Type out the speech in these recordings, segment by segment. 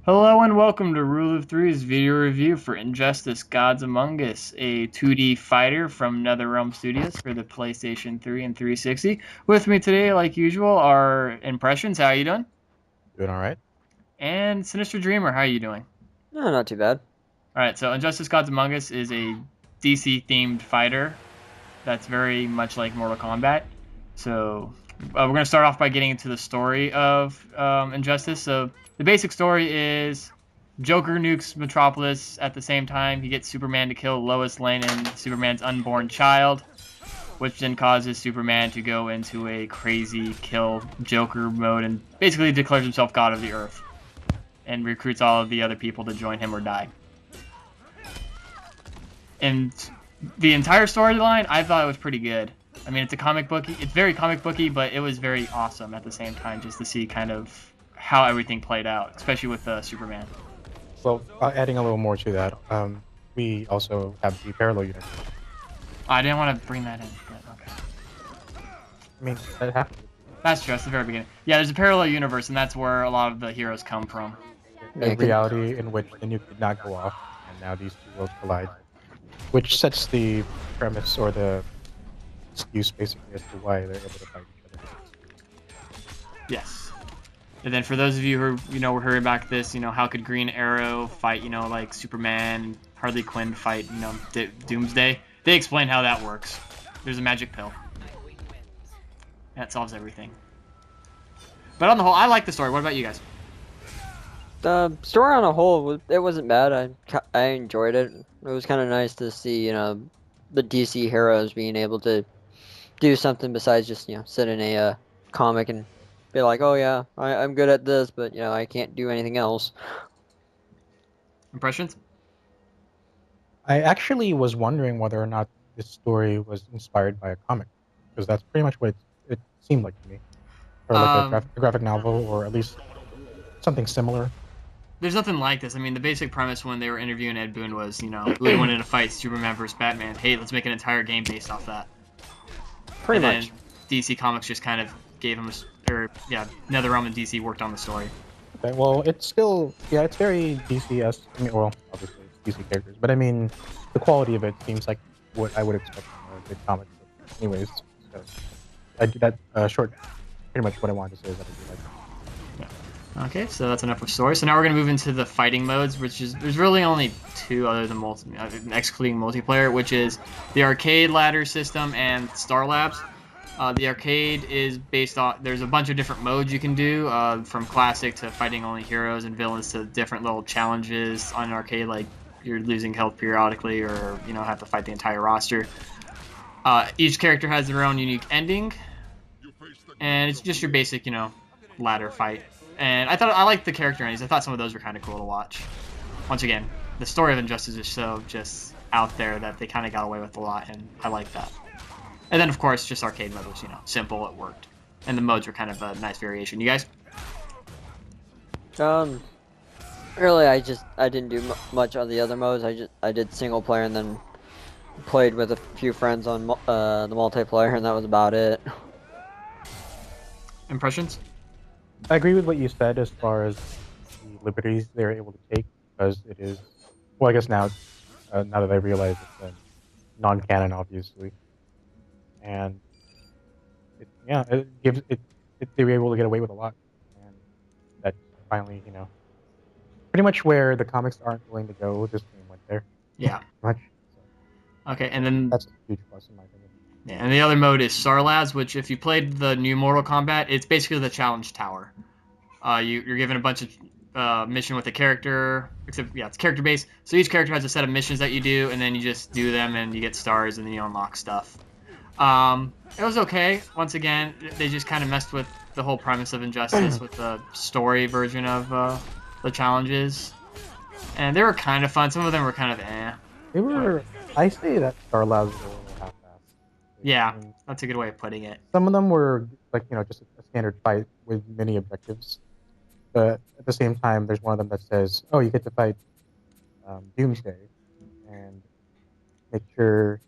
Hello and welcome to Rule of Three's video review for Injustice Gods Among Us, a 2D fighter from NetherRealm Studios for the PlayStation 3 and 360. With me today, like usual, are Impressions. How are you doing? Doing all right. And Synyster Dreamer. How are you doing? No, not too bad. All right, so Injustice Gods Among Us is a DC-themed fighter that's very much like Mortal Kombat. So we're going to start off by getting into the story of Injustice. So the basic story is Joker nukes Metropolis at the same time. He gets Superman to kill Lois Lane and Superman's unborn child, which then causes Superman to go into a crazy kill Joker mode and basically declares himself God of the Earth and recruits all of the other people to join him or die. And the entire storyline, I thought it was pretty good. I mean, it's very comic booky, but it was very awesome at the same time, just to see kind of how everything played out, especially with Superman. Well, adding a little more to that, we also have the parallel universe. I didn't want to bring that in, but okay. I mean, that happens. That's true. That's the very beginning. Yeah, there's a parallel universe, and that's where a lot of the heroes come from. A reality in which the nuke did not go off, and now these two worlds collide, which sets the premise or the excuse basically as to why they're able to fight each other. Yes. And then for those of you who were hearing back this, how could Green Arrow fight, like Superman, Harley Quinn fight, Doomsday? They explain how that works. There's a magic pill. That solves everything. But on the whole, I like the story. What about you guys? The story on a whole, it wasn't bad. I enjoyed it. It was kind of nice to see, the DC heroes being able to do something besides just, sit in a comic and be like, oh yeah, I'm good at this, but, I can't do anything else. Impressions? I actually was wondering whether or not this story was inspired by a comic, because that's pretty much what it seemed like to me, or like a graphic novel, or at least something similar. There's nothing like this. I mean, the basic premise when they were interviewing Ed Boon was, who would win in a fight, Superman versus Batman. Hey, let's make an entire game based off that. Pretty much. DC Comics just kind of gave him, NetherRealm and DC worked on the story. Okay, well, it's still, yeah, it's very DC-esque. I mean, well, obviously it's DC characters, but I mean, the quality of it seems like what I would expect from a good comic book. Anyways, so I do that short. Pretty much what I wanted to say is that I do like it. Okay, so that's enough of story. So now we're going to move into the fighting modes, which is there's really only two other than excluding multiplayer, which is the arcade ladder system and Star Labs. The arcade is based on there's a bunch of different modes you can do, from classic to fighting only heroes and villains to different little challenges on an arcade, like you're losing health periodically or have to fight the entire roster. Each character has their own unique ending, and it's just your basic ladder fight. And I liked the character endings. I thought some of those were kind of cool to watch. Once again, the story of Injustice is so just out there that they kind of got away with a lot, and I like that. And then, of course, just arcade mode was, simple, it worked. And the modes were kind of a nice variation. You guys? Really, I didn't do much on the other modes. I did single player and then played with a few friends on the multiplayer, and that was about it. Impressions? I agree with what you said as far as the liberties they're able to take, because it is, well, I guess now that I realize it's non-canon, obviously, and it gives they were able to get away with a lot, and that finally, pretty much where the comics aren't willing to go, this game went there. Yeah. Much. So Okay, and then that's a huge plus in my opinion. yeah, and the other mode is Star Labs, which if you played the new Mortal Kombat, it's basically the challenge tower. You're given a bunch of mission with a character, except it's character based. So each character has a set of missions that you do, and then you just do them, and you get stars, and then you unlock stuff. It was okay. Once again, they just kind of messed with the whole premise of Injustice with the story version of the challenges, and they were kind of fun. Some of them were kind of eh. They were. I say that Star Labs were a little half-assed. Yeah, I mean, that's a good way of putting it. some of them were like just a standard fight with many objectives, but at the same time, there's one of them that says, "Oh, you get to fight Doomsday, and make sure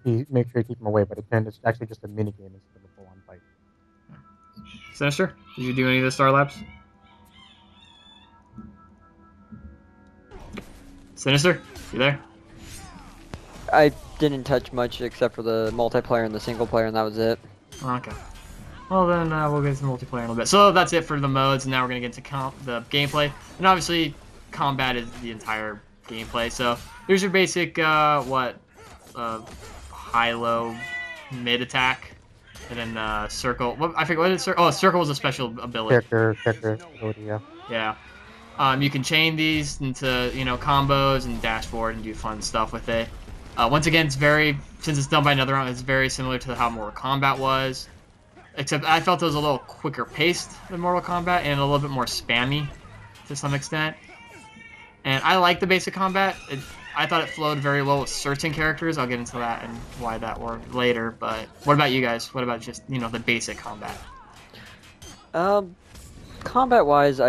make sure you keep him away." But it's actually just a mini game instead of a full-on fight. Sinister, did you do any of the Star Labs? Synyster, you there? I didn't touch much except for the multiplayer and the single player, and that was it. Okay. Well then, we'll get into multiplayer in a little bit. So that's it for the modes, and now we're gonna get into the gameplay. And obviously, combat is the entire gameplay. So here's your basic high, low, mid attack, and then circle. I forget what is circle. Oh, circle was a special ability. Character ability, yeah. Yeah. You can chain these into combos and dash forward and do fun stuff with it. Once again, since it's done by another round, it's very similar to how Mortal Kombat was. Except I felt it was a little quicker paced than Mortal Kombat and a little bit more spammy to some extent. And I like the basic combat. I thought it flowed very well with certain characters. I'll get into that and why that worked later. But what about you guys? What about just the basic combat? Combat-wise,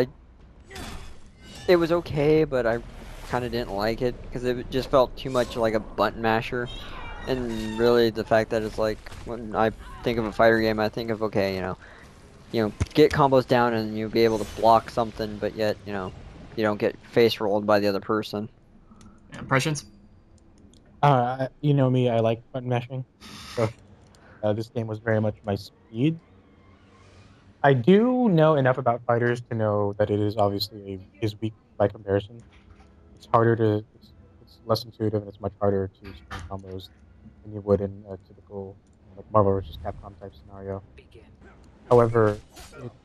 it was okay, but I kind of didn't like it because it just felt too much like a button masher. And really, the fact that it's like when I think of a fighter game, I think of okay, get combos down and you'll be able to block something, but yet you don't get face rolled by the other person. Impressions? You know me, I like button mashing. So this game was very much my speed. I do know enough about fighters to know that it is obviously is weak by comparison. It's harder to, it's less intuitive, and it's much harder to string combos than you would in a typical like Marvel vs. Capcom type scenario. However,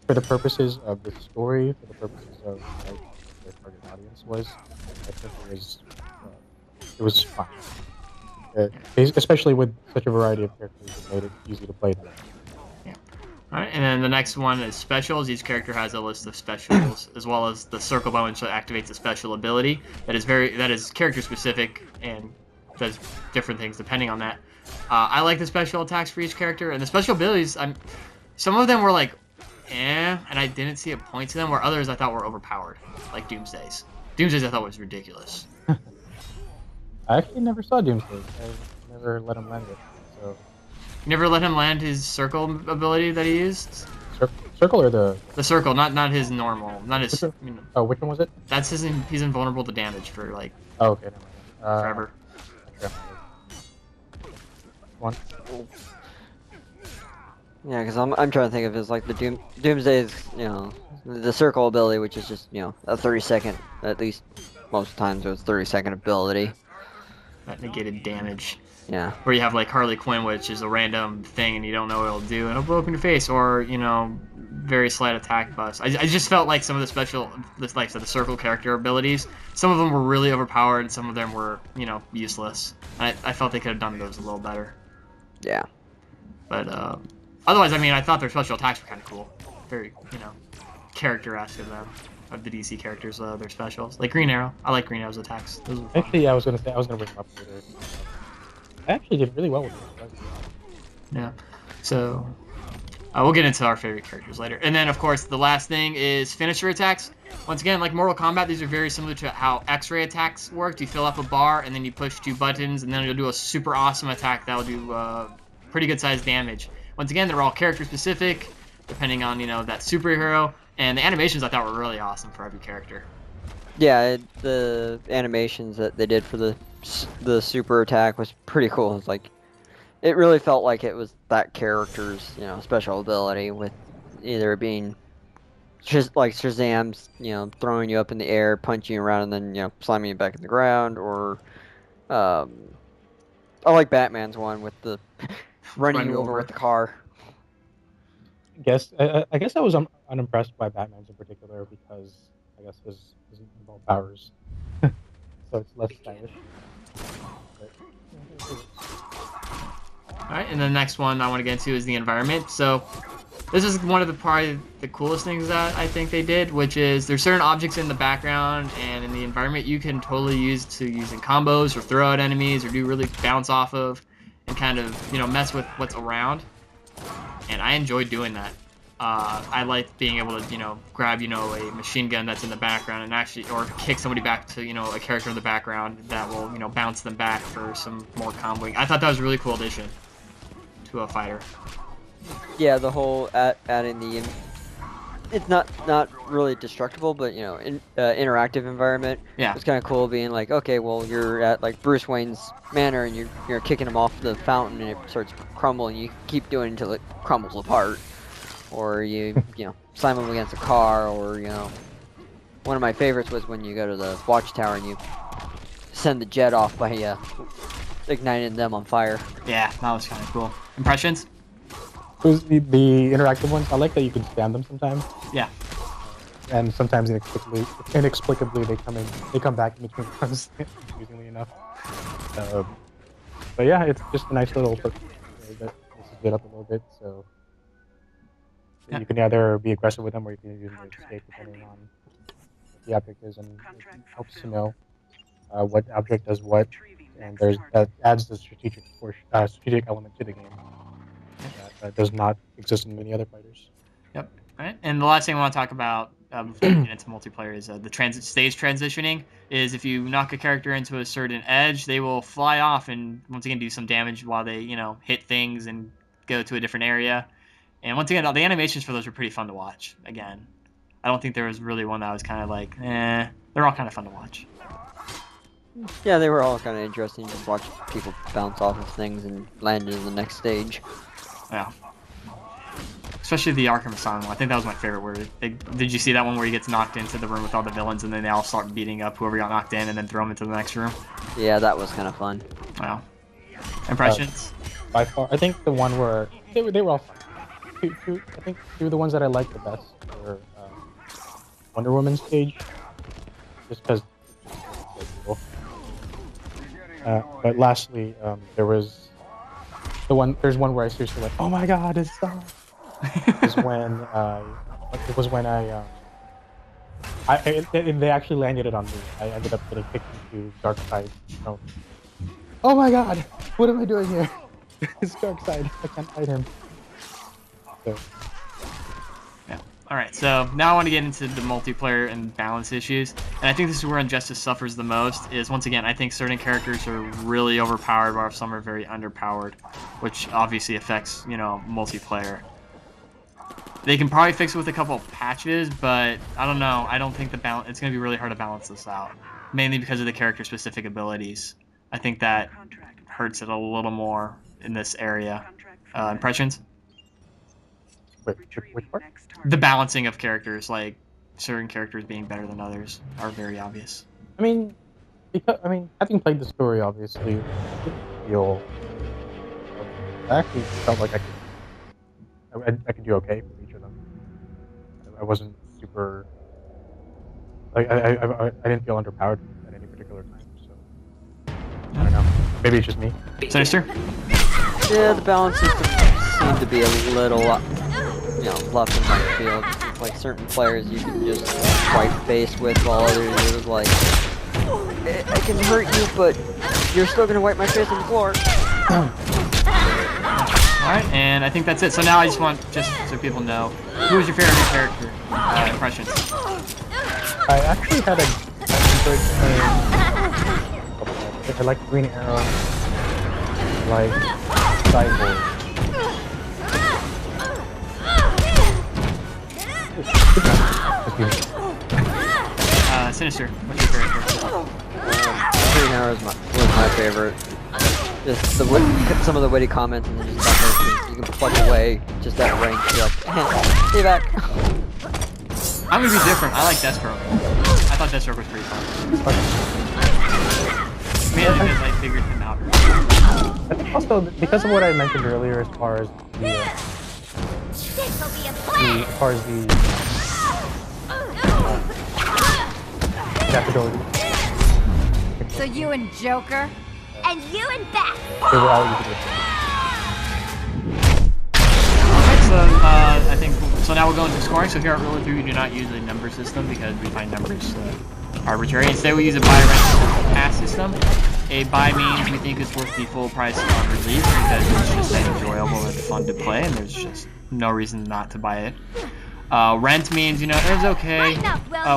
for the purposes of the story, for the purposes of like their target audience was, I think it was fun. Especially with such a variety of characters, it made it easy to play them. Alright, and then the next one is specials. Each character has a list of specials, as well as the circle button, which activates a special ability that is character specific and does different things depending on that. I like the special attacks for each character, and the special abilities. Some of them were like, and I didn't see a point to them. Where others I thought were overpowered, like Doomsday's. Doomsday's I thought was ridiculous. I actually never saw Doomsday. I never let him land it. So. You never let him land his circle ability that he used? Circle or the circle, not his normal, not his. Oh, which one was it? That's he's invulnerable to damage for like. Oh, okay. Forever. One. Yeah, because I'm trying to think of it as like the Doomsday's the circle ability, which is just a 30-second, at least most times it was 30-second ability. That negated damage. Yeah. Where you have like Harley Quinn, which is a random thing and you don't know what it'll do, and it'll blow up in your face, or very slight attack bust. I just felt like some of the special, like the circle character abilities, some of them were really overpowered, and some of them were useless. I felt they could have done those a little better. Yeah. But otherwise, I thought their special attacks were kind of cool. Very character-esque of the DC characters, their specials. Like Green Arrow. I like Green Arrow's attacks. Those were fun. Actually, I was gonna bring them up later. I actually did really well with it. Yeah. So we'll get into our favorite characters later. And then, of course, the last thing is finisher attacks. Once again, like Mortal Kombat, these are very similar to how X-ray attacks work. You fill up a bar, and then you push 2 buttons, and then you'll do a super awesome attack that will do pretty good sized damage. Once again, they're all character specific, depending on that superhero. And the animations I thought were really awesome for every character. Yeah, the animations that they did for the super attack was pretty cool. It's like it really felt like it was that character's special ability, with either being just like Shazam's throwing you up in the air, punching you around, and then slamming you back in the ground, or I like Batman's one with the running you over with the car. I guess I was unimpressed by Batman's in particular because I guess his involved powers, so it's less stylish. Alright, and the next one I want to get into is the environment. So this is one of probably the coolest things that I think they did, which is there's certain objects in the background and in the environment you can totally use in combos or throw at enemies or do really bounce off of and kind of mess with what's around. And I enjoyed doing that. I like being able to, grab, a machine gun that's in the background and or kick somebody back to, a character in the background that will, bounce them back for some more comboing. I thought that was a really cool addition to a fighter. Yeah, the whole adding it's not really destructible, but you know, interactive environment. Yeah. It's kind of cool being like, okay, well, you're at like Bruce Wayne's manor and you're kicking him off the fountain and it starts crumbling. You keep doing it until it crumbles apart, or you know slam him against a car, or you know, one of my favorites was when you go to the watchtower and you send the jet off by igniting them on fire. Yeah, that was kind of cool. Impressions? Those the interactive ones. I like that you can spam them sometimes, Yeah. and sometimes inexplicably they come back in between runs, confusingly enough. But yeah, it's just a nice little perk that messes it up a little bit. So Yeah. you can either be aggressive with them or you can use the escape depending on what the object is, and it helps to know what object does what, and that adds the strategic element to the game that does not exist in many other fighters. Yep. All right. And the last thing I want to talk about before we get into multiplayer is the stage transitioning. Is if you knock a character into a certain edge, they will fly off and once again do some damage while they hit things and go to a different area. And once again, the animations for those were pretty fun to watch. Again, I don't think there was really one that was kind of like, eh. They're all kind of fun to watch. Yeah, they were all kind of interesting. Just watch people bounce off of things and land into the next stage. Yeah. Especially the Arkham Asylum one. I think that was my favorite. Where did you see that one where he gets knocked into the room with all the villains and then they all start beating up whoever got knocked in and then throw him into the next room? Yeah, that was kind of fun. Wow. Impressions? By far, I think the one where they were all fun. I think two of the ones that I liked the best were Wonder Woman's stage, just because. But lastly, there's one where I seriously went, oh my god, it's Star. It was when and they actually landed it on me. I ended up getting kicked into Darkseid. So, oh my god, what am I doing here? It's Darkseid. I can't fight him. So. Yeah. All right. So now I want to get into the multiplayer and balance issues, and I think this is where Injustice suffers the most. Is once again, I think certain characters are really overpowered, while some are very underpowered, which obviously affects multiplayer. They can probably fix it with a couple of patches, but I don't know. I don't think it's going to be really hard to balance this out, mainly because of the character-specific abilities. I think that hurts it a little more in this area. Impressions? Wait, which part? The balancing of characters, like certain characters being better than others, are very obvious. I mean, having played the story, obviously, I didn't feel. I actually felt like I could do okay with each of them. I wasn't super. Like I didn't feel underpowered at any particular time. So I don't know. Maybe it's just me. Synyster? Yeah, the balance system seemed to be a little, left in right field. Like certain players you can just wipe face with, while others it was like, I can hurt you, but you're still gonna wipe my face on the floor. Alright, and I think that's it. So now I just want, just so people know, who was your favorite character impressions? I actually had I enjoyed playing. I like Green Arrow. I like Cyborg. Synyster, what's your favorite character? Green Arrow was my favorite. Just some of the witty comments and then just stuff like you can plug away just at range. You're like, stay back. I'm gonna be different. I like Deathstroke. I thought Deathstroke was pretty fun. Mainly because I figured him out. I think also because of what I mentioned earlier, as far as adaptability. So you and Joker? And you and Bat! They were all easy to play. Alright, so I think so. Now we'll go into scoring. So here at Roller 3, we do not use a number system because we find numbers arbitrary. Instead, we use a buy, rent, pass system. A buy means we think it's worth the full price on release because it's just enjoyable and fun to play, and there's just no reason not to buy it. Rent means, it was okay.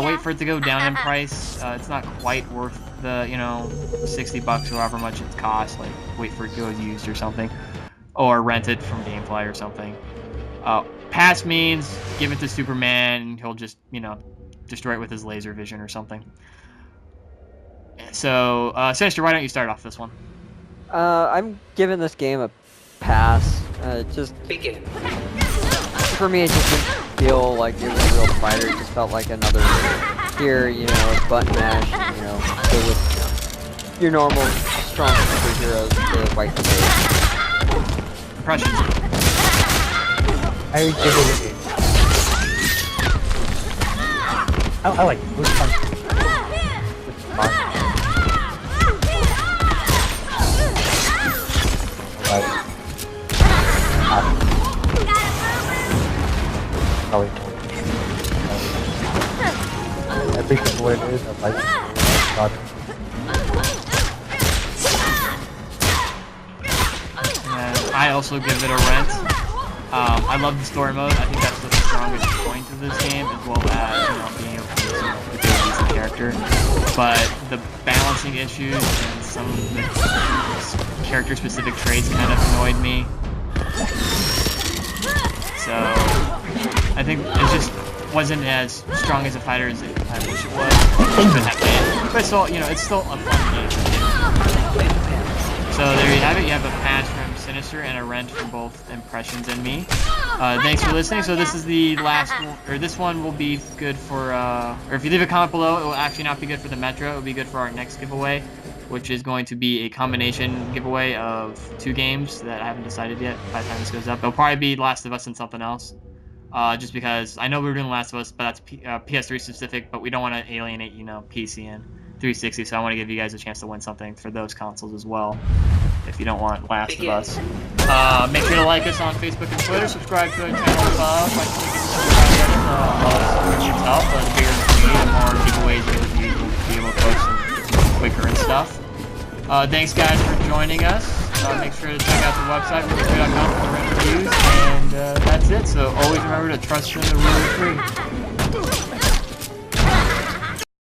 Wait for it to go down in price. It's not quite worth the, $60 or however much it costs. Like, wait for it to go used or something. Or rent it from Gamefly or something. pass means give it to Superman, and he'll just, you know, destroy it with his laser vision or something. So, Synyster, why don't you start off this one? I'm giving this game a pass. Just Begin. for me, it just didn't feel like it was a real fighter. It just felt like another here, you know, button mash, you know, go with your normal strong superheroes to wipe the face. Impressions. I give it I like it. It was fun. It's fun. Alright. Probably I think that's what it is. I like it. And I also give it a rent. I love the story mode. I think that's the strongest point of this game, as well as, you know, being able to use, you know, the abilities of the character. But the balancing issues and some of the character-specific traits kind of annoyed me. So I think it just wasn't as strong as a fighter as I wish it was. But still, you know, it's still a fun game. So there you have it. You have a patch from Synyster and a rent from both Impressions and me. Thanks for listening. So this is the last one, or this one will be good for, or if you leave a comment below, it will actually not be good for the Metro. It will be good for our next giveaway, which is going to be a combination giveaway of 2 games that I haven't decided yet by the time this goes up. It'll probably be Last of Us and something else. Just because I know we were doing Last of Us, but that's PS3 specific, but we don't want to alienate, you know, PC and 360, so I want to give you guys a chance to win something for those consoles as well, if you don't want Last of Us. Make sure to like us on Facebook and Twitter, subscribe to our channel above, by clicking the subscribe button, yourself. The bigger the community, the more giveaways you'll be able to post and quicker and stuff. Thanks guys for joining us. Make sure to check out the website, realfree.com, for the reviews, and that's it. So always remember to trust in the rule of 3.